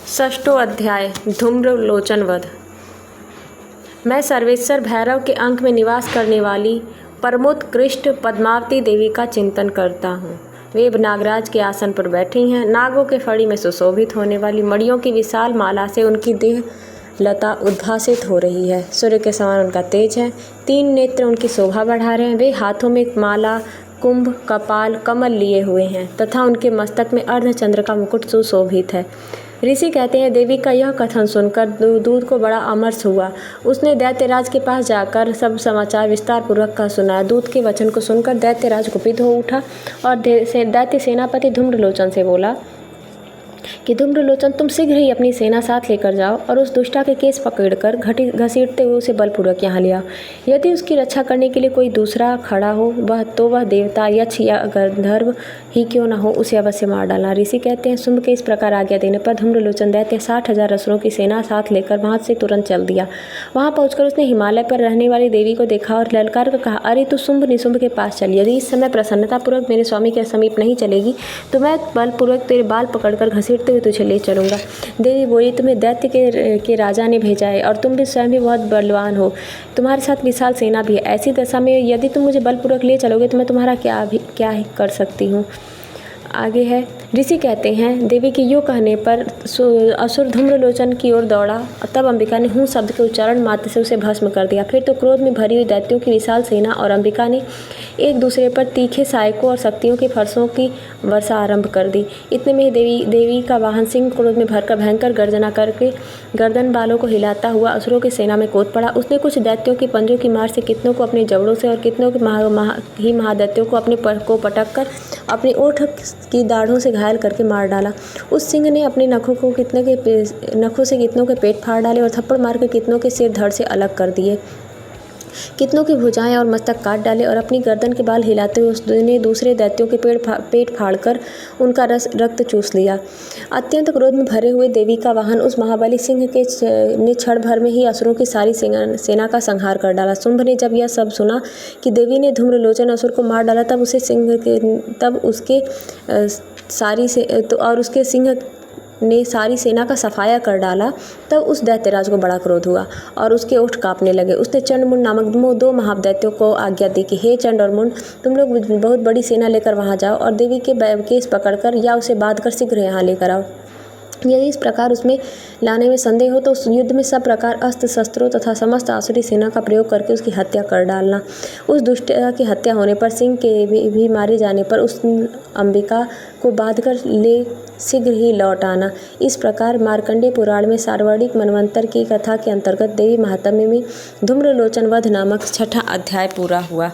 षष्ठो अध्याय धूम्रलोचन वध। मैं सर्वेश्वर भैरव के अंक में निवास करने वाली परमोत्कृष्ट पद्मावती देवी का चिंतन करता हूँ। वे नागराज के आसन पर बैठी हैं। नागों के फड़ी में सुशोभित होने वाली मणियों की विशाल माला से उनकी देह लता उद्भासित हो रही है। सूर्य के समान उनका तेज है। 3 नेत्र उनकी शोभा बढ़ा रहे हैं। वे हाथों में माला, कुंभ, कपाल, कमल लिए हुए हैं तथा उनके मस्तक में अर्धचंद्र का मुकुट सुशोभित है। ऋषि कहते हैं, देवी का यह कथन सुनकर दूत को बड़ा अमर्ष हुआ। उसने दैत्यराज के पास जाकर सब समाचार विस्तार पूर्वक का सुनाया। दूत के वचन को सुनकर दैत्यराज कुपित हो उठा और दैत्य सेनापति धूम्रलोचन से बोला कि धूम्रलोचन, तुम शीघ्र ही अपनी सेना साथ लेकर जाओ और उस दुष्टा के केस पकड़कर घसीटते हुए उसे बलपूर्वक यहाँ ले आओ। यदि उसकी रक्षा करने के लिए कोई दूसरा खड़ा हो वह देवता, यक्ष या गंधर्व ही क्यों न हो, उसे अवश्य मार डालना। ऋषि कहते हैं, शुंभ के इस प्रकार आज्ञा देने पर धूम्रलोचन दैत्य 60,000 असुरों की सेना साथ लेकर वहाँ से तुरंत चल दिया। वहाँ पहुँचकर उसने हिमालय पर रहने वाली देवी को देखा और ललकार कर कहा, अरे तू शुंभ निशुंभ के पास चल। यदि इस समय प्रसन्नतापूर्वक मेरे स्वामी के समीप नहीं चलेगी तो मैं बलपूर्वक तेरे बाल पकड़कर घसीटते हुए तुझे ले चलूँगा। देवी बोली, तुम्हें दैत्य के राजा ने भेजा है और तुम भी स्वयं भी बहुत बलवान हो। तुम्हारे साथ विशाल सेना भी है। ऐसी दशा में यदि तुम मुझे बलपूर्वक ले चलोगे तो मैं तुम्हारा क्या कर सकती हूँ। आगे है, ऋषि कहते हैं, देवी के यूँ कहने पर असुर धूम्रलोचन की ओर दौड़ा। तब अंबिका ने हूँ शब्द के उच्चारण मात्र से उसे भस्म कर दिया। फिर तो क्रोध में भरी हुई दैत्यों की विशाल सेना और अंबिका ने एक दूसरे पर तीखे सहायकों और शक्तियों के फरसों की वर्षा आरंभ कर दी। इतने में देवी का वाहन सिंह क्रोध में भरकर भयंकर गर्जना करके गर्दन बालों को हिलाता हुआ असुरों की सेना में कूद पड़ा। उसने कुछ दैत्यों की पंजों की मार से कितनों को अपने जबड़ों से और कितनों के महादैत्यों को अपने को पटक कर अपनी ओठ की दाढ़ों से घायल करके मार डाला। उस सिंह ने अपने नखों से कितनों के पेट फाड़ डाले और थप्पड़ मारकर कितनों के सिर धड़ से अलग कर दिए। कितनों की भुजाएं और मस्तक काट डाले और अपनी गर्दन के बाल हिलाते हुए उसने दूसरे दैत्यों के पेट फाड़कर उनका रक्त चूस लिया। अत्यंत क्रोध में भरे हुए देवी का वाहन उस महाबली सिंह ने क्षण भर में ही असुरों की सारी सेना का संहार कर डाला। शुंभ ने जब यह सब सुना कि देवी ने धूम्रलोचन असुर को मार डाला तब उसके सिंह ने सारी सेना का सफाया कर डाला। तब उस दैत्यराज को बड़ा क्रोध हुआ और उसके ओठ कांपने लगे। उसने चंड मुंड नामक 2 महादैत्यों को आज्ञा दी कि हे चंड और मुंड, तुम लोग बहुत बड़ी सेना लेकर वहां जाओ और देवी के केस पकड़कर या उसे बांधकर शीघ्र यहाँ लेकर आओ। यदि इस प्रकार उसमें लाने में संदेह हो तो उस युद्ध में सब प्रकार अस्त्र शस्त्रों तथा समस्त आसुरी सेना का प्रयोग करके उसकी हत्या कर डालना। उस दुष्ट की हत्या होने पर सिंह के भी मारे जाने पर उस अंबिका को बांधकर ले शीघ्र ही लौट आना। इस प्रकार मार्कंडेय पुराण में सार्वणिक मनवंतर की कथा के अंतर्गत देवी महात्म्य में धूम्रलोचन वध नामक 6ठा अध्याय पूरा हुआ।